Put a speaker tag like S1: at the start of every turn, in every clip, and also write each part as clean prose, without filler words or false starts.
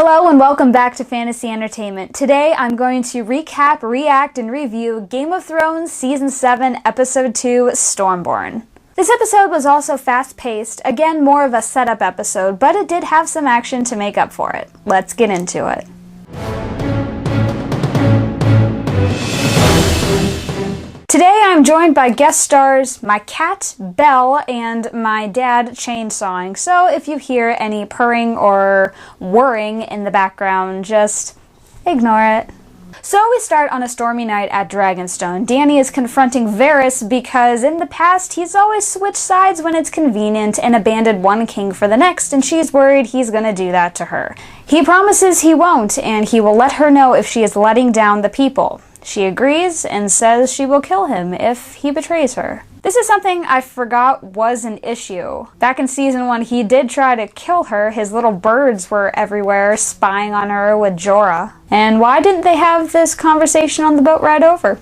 S1: Hello and welcome back to Fantasy Entertainment. Today I'm going to recap, react, and review Game of Thrones Season 7, Episode 2, Stormborn. This episode was also fast-paced, again more of a setup episode, but it did have some action to make up for it. Let's get into it. Today I'm joined by guest stars, my cat, Belle, and my dad, chainsawing. So if you hear any purring or whirring in the background, just ignore it. So we start on a stormy night at Dragonstone. Dany is confronting Varys because in the past he's always switched sides when it's convenient and abandoned one king for the next, and she's worried he's gonna do that to her. He promises he won't, and he will let her know if she is letting down the people. She agrees and says she will kill him if he betrays her. This is something I forgot was an issue. Back in Season 1, he did try to kill her. His little birds were everywhere, spying on her with Jorah. And why didn't they have this conversation on the boat ride over?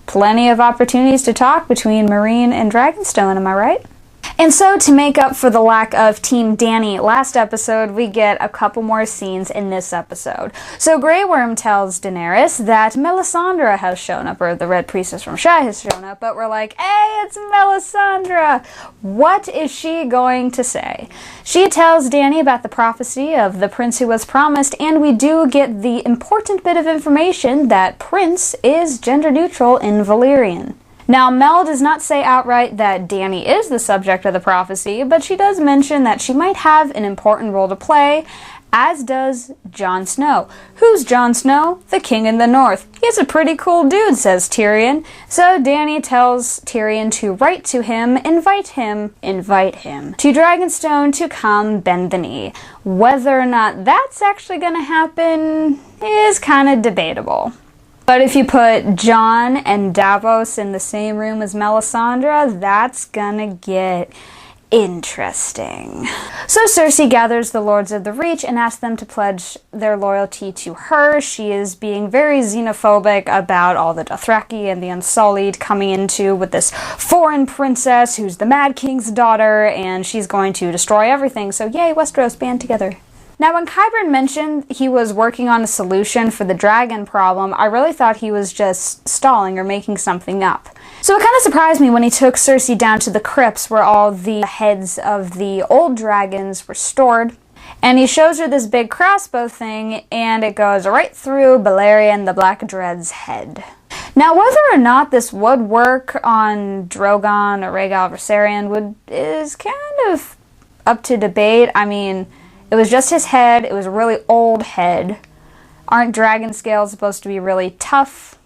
S1: Plenty of opportunities to talk between Meereen and Dragonstone, am I right? And so, to make up for the lack of Team Dany last episode, we get a couple more scenes in this episode. So Grey Worm tells Daenerys that Melisandre has shown up, or the Red Priestess from Shy has shown up, but we're like, hey, it's Melisandre! What is she going to say? She tells Dany about the prophecy of the prince who was promised, and we do get the important bit of information that prince is gender neutral in Valyrian. Now, Mel does not say outright that Dany is the subject of the prophecy, but she does mention that she might have an important role to play, as does Jon Snow. Who's Jon Snow? The King in the North. He's a pretty cool dude, says Tyrion. So Dany tells Tyrion to write to him, invite him to Dragonstone to come bend the knee. Whether or not that's actually gonna happen is kind of debatable. But if you put Jon and Davos in the same room as Melisandre, that's gonna get interesting. So Cersei gathers the Lords of the Reach and asks them to pledge their loyalty to her. She is being very xenophobic about all the Dothraki and the Unsullied coming into with this foreign princess who's the Mad King's daughter, and she's going to destroy everything. So yay, Westeros, band together. Now, when Qyburn mentioned he was working on a solution for the dragon problem, I really thought he was just stalling or making something up. So it kind of surprised me when he took Cersei down to the crypts where all the heads of the old dragons were stored. And he shows her this big crossbow thing, and it goes right through Balerion the Black Dread's head. Now, whether or not this would work on Drogon or Rhaegar Viserion is kind of up to debate. I mean, it was just his head. It was a really old head. Aren't dragon scales supposed to be really tough?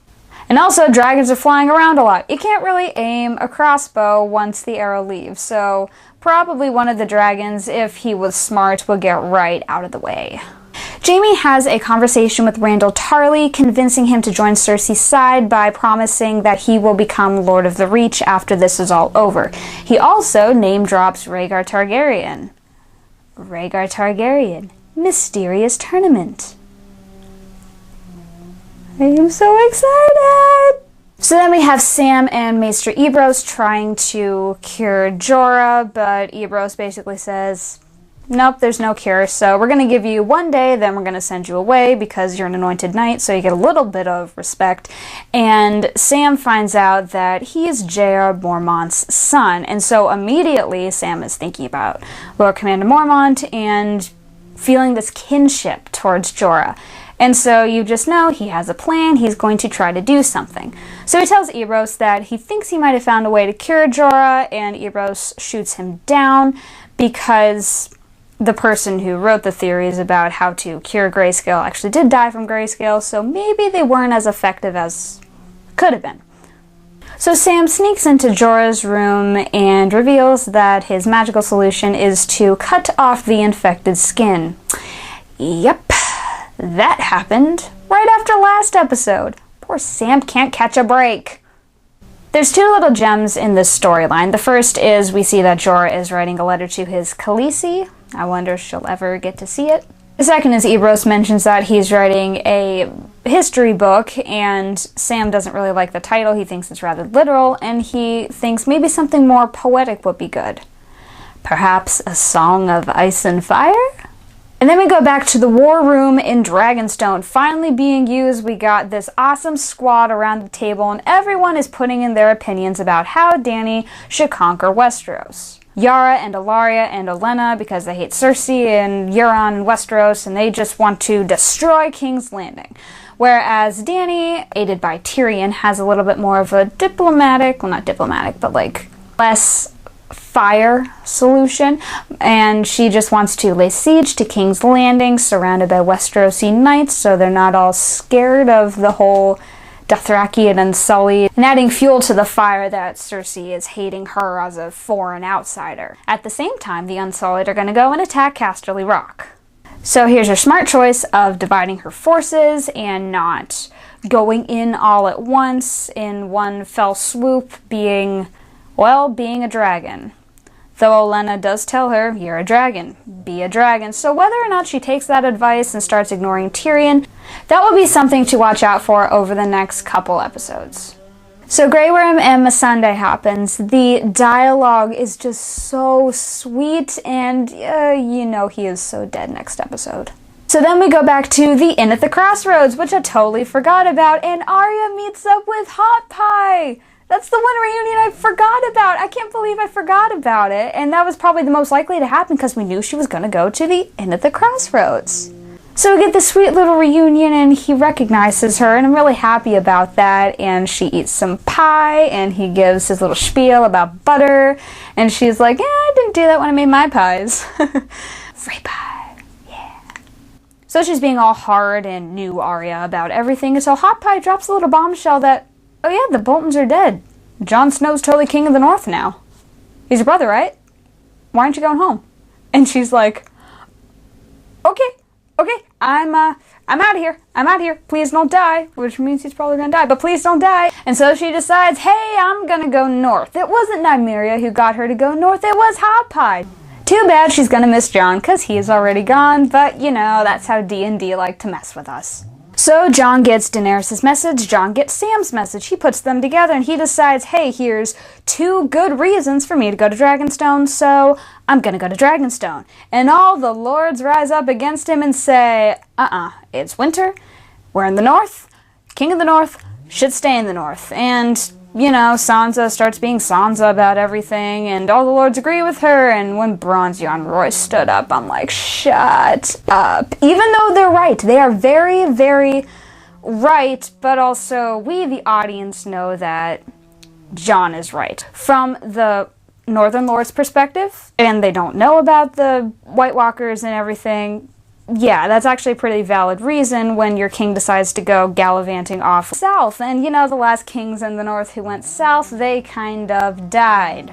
S1: And also, dragons are flying around a lot. You can't really aim a crossbow once the arrow leaves, so probably one of the dragons, if he was smart, would get right out of the way. Jaime has a conversation with Randall Tarly, convincing him to join Cersei's side by promising that he will become Lord of the Reach after this is all over. He also name-drops Rhaegar Targaryen. Rhaegar Targaryen, Mysterious Tournament. I am so excited! So then we have Sam and Maester Ebrose trying to cure Jorah, but Ebrose basically says, nope, there's no cure, so we're going to give you 1 day, then we're going to send you away because you're an anointed knight, so you get a little bit of respect. And Sam finds out that he is J.R. Mormont's son, and so immediately Sam is thinking about Lord Commander Mormont and feeling this kinship towards Jorah. And so you just know he has a plan, he's going to try to do something. So he tells Ebrose that he thinks he might have found a way to cure Jorah, and Ebrose shoots him down because the person who wrote the theories about how to cure grayscale actually did die from grayscale, so maybe they weren't as effective as could have been. So Sam sneaks into Jorah's room and reveals that his magical solution is to cut off the infected skin. Yep, that happened right after last episode. Poor Sam can't catch a break. There's two little gems in this storyline. The first is we see that Jorah is writing a letter to his Khaleesi. I wonder if she'll ever get to see it. The second is Ebrose mentions that he's writing a history book, and Sam doesn't really like the title. He thinks it's rather literal, and he thinks maybe something more poetic would be good. Perhaps a song of ice and fire? And then we go back to the war room in Dragonstone finally being used. We got this awesome squad around the table and everyone is putting in their opinions about how Dany should conquer Westeros. Yara and Ilaria and Olenna because they hate Cersei and Euron and Westeros and they just want to destroy King's Landing. Whereas Dany, aided by Tyrion, has a little bit more of a diplomatic, well not diplomatic, but like less fire solution, and she just wants to lay siege to King's Landing surrounded by Westerosi knights so they're not all scared of the whole Dothraki and Unsullied, and adding fuel to the fire that Cersei is hating her as a foreign outsider. At the same time, the Unsullied are going to go and attack Casterly Rock. So here's her smart choice of dividing her forces and not going in all at once in one fell swoop, being a dragon. Though Olenna does tell her, you're a dragon, be a dragon. So whether or not she takes that advice and starts ignoring Tyrion, that will be something to watch out for over the next couple episodes. So Grey Worm and Missandei happens. The dialogue is just so sweet, and you know he is so dead next episode. So then we go back to the Inn at the Crossroads, which I totally forgot about, and Arya meets up with Hot Pie! That's the one reunion I forgot about. I can't believe I forgot about it. And that was probably the most likely to happen because we knew she was going to go to the Inn at the Crossroads. So we get this sweet little reunion and he recognizes her and I'm really happy about that. And she eats some pie and he gives his little spiel about butter. And she's like, yeah, I didn't do that when I made my pies. Free pie. Yeah. So she's being all hard and new Arya about everything. And so Hot Pie drops a little bombshell that, oh yeah, the Boltons are dead. Jon Snow's totally king of the North now. He's your brother, right? Why aren't you going home? And she's like, okay, I'm out of here. I'm out of here. Please don't die. Which means he's probably gonna die, but please don't die. And so she decides, hey, I'm gonna go north. It wasn't Nymeria who got her to go north. It was Hot Pie. Too bad she's gonna miss Jon, because he's already gone, but you know, that's how D&D like to mess with us. So Jon gets Daenerys' message, Jon gets Sam's message, he puts them together and he decides, hey, here's 2 good reasons for me to go to Dragonstone, so I'm gonna go to Dragonstone. And all the lords rise up against him and say, it's winter, we're in the north, king of the north should stay in the north. And, you know, Sansa starts being Sansa about everything, and all the lords agree with her, and when Bronze Yohn Royce stood up, I'm like, shut up. Even though they're right, they are very, very right, but also we, the audience, know that Jon is right. From the Northern Lord's perspective, and they don't know about the White Walkers and everything, yeah, that's actually a pretty valid reason when your king decides to go gallivanting off south. And you know, the last kings in the north who went south, they kind of died.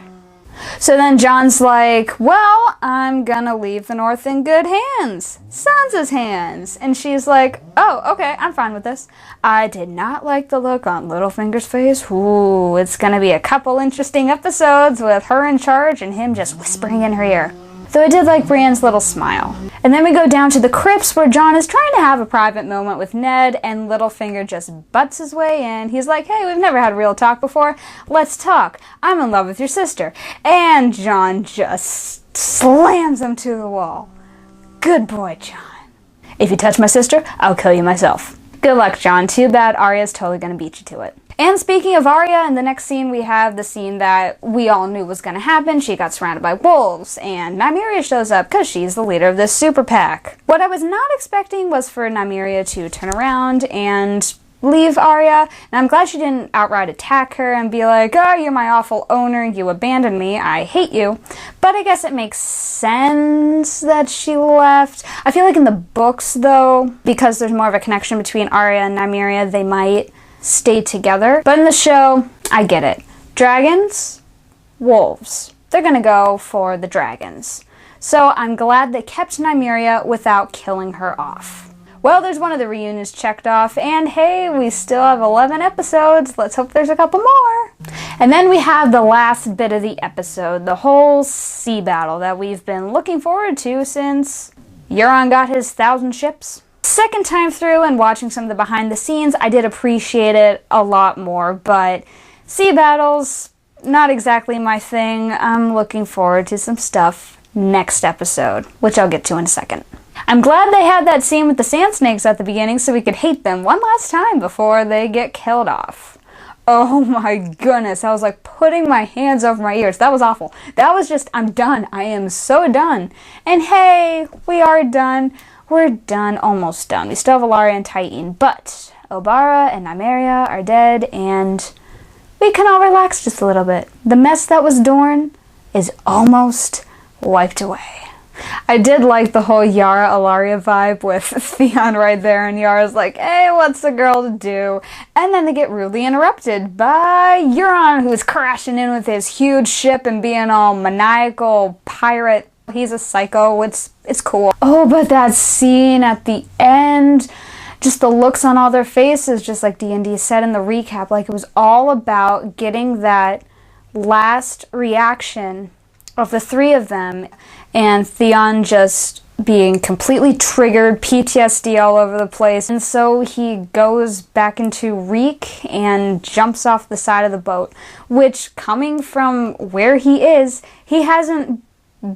S1: So then Jon's like, well, I'm gonna leave the north in good hands. Sansa's hands. And she's like, oh, okay, I'm fine with this. I did not like the look on Littlefinger's face. Ooh, it's gonna be a couple interesting episodes with her in charge and him just whispering in her ear. Though I did like Brienne's little smile. And then we go down to the crypts where Jon is trying to have a private moment with Ned and Littlefinger just butts his way in. He's like, hey, we've never had real talk before. Let's talk. I'm in love with your sister. And Jon just slams him to the wall. Good boy, Jon. If you touch my sister, I'll kill you myself. Good luck, Jon. Too bad Arya's totally gonna beat you to it. And speaking of Arya, in the next scene we have the scene that we all knew was going to happen. She got surrounded by wolves, and Nymeria shows up because she's the leader of this super PAC. What I was not expecting was for Nymeria to turn around and leave Arya, and I'm glad she didn't outright attack her and be like, oh, you're my awful owner, you abandoned me, I hate you. But I guess it makes sense that she left. I feel like in the books, though, because there's more of a connection between Arya and Nymeria, they might stay together. But in the show, I get it. Dragons, wolves. They're gonna go for the dragons. So I'm glad they kept Nymeria without killing her off. Well, there's one of the reunions checked off, and hey, we still have 11 episodes. Let's hope there's a couple more. And then we have the last bit of the episode, the whole sea battle that we've been looking forward to since Euron got his 1,000 ships. Second time through and watching some of the behind the scenes, I did appreciate it a lot more, but sea battles, not exactly my thing. I'm looking forward to some stuff next episode, which I'll get to in a second. I'm glad they had that scene with the sand snakes at the beginning so we could hate them one last time before they get killed off. Oh my goodness, I was like putting my hands over my ears. That was awful. That was just, I'm done. I am so done. And hey, we are done. We're done, almost done. We still have Ellaria and Titan, but Obara and Nymeria are dead, and we can all relax just a little bit. The mess that was Dorne is almost wiped away. I did like the whole Yara Ellaria vibe with Theon right there, and Yara's like, hey, what's the girl to do? And then they get rudely interrupted by Euron, who's crashing in with his huge ship and being all maniacal pirate. He's a psycho. It's cool. Oh, but that scene at the end, just the looks on all their faces, just like D&D said in the recap, like it was all about getting that last reaction of the three of them, and Theon just being completely triggered, PTSD all over the place, and so he goes back into reek and jumps off the side of the boat, which, coming from where he is, he hasn't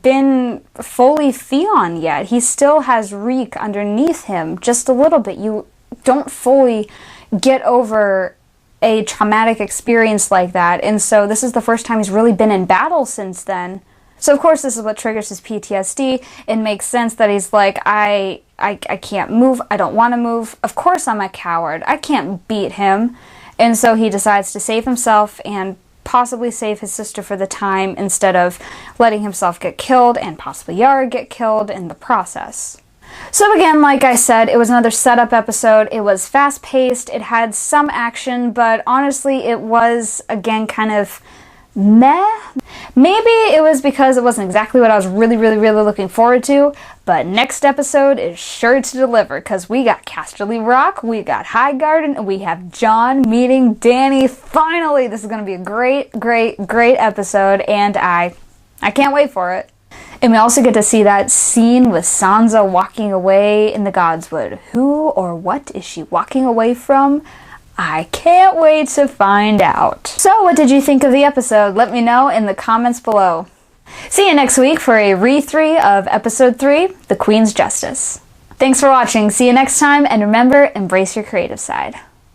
S1: been fully Theon yet. He still has reek underneath him, just a little bit. You don't fully get over a traumatic experience like that, and so this is the first time he's really been in battle since then. So of course this is what triggers his PTSD. It makes sense that he's like, I can't move, I don't want to move, of course I'm a coward, I can't beat him. And so he decides to save himself and possibly save his sister for the time, instead of letting himself get killed and possibly Yara get killed in the process. So again, like I said, it was another setup episode. It was fast-paced, it had some action, but honestly it was, again, kind of meh. Maybe it was because it wasn't exactly what I was really looking forward to, but next episode is sure to deliver, because we got Casterly Rock, we got Highgarden, and we have Jon meeting Dany. Finally! This is going to be a great episode, and I can't wait for it. And we also get to see that scene with Sansa walking away in the Godswood. Who or what is she walking away from? I can't wait to find out. So what did you think of the episode? Let me know in the comments below. See you next week for a re-3 of episode 3, The Queen's Justice. Thanks for watching. See you next time, and remember, embrace your creative side.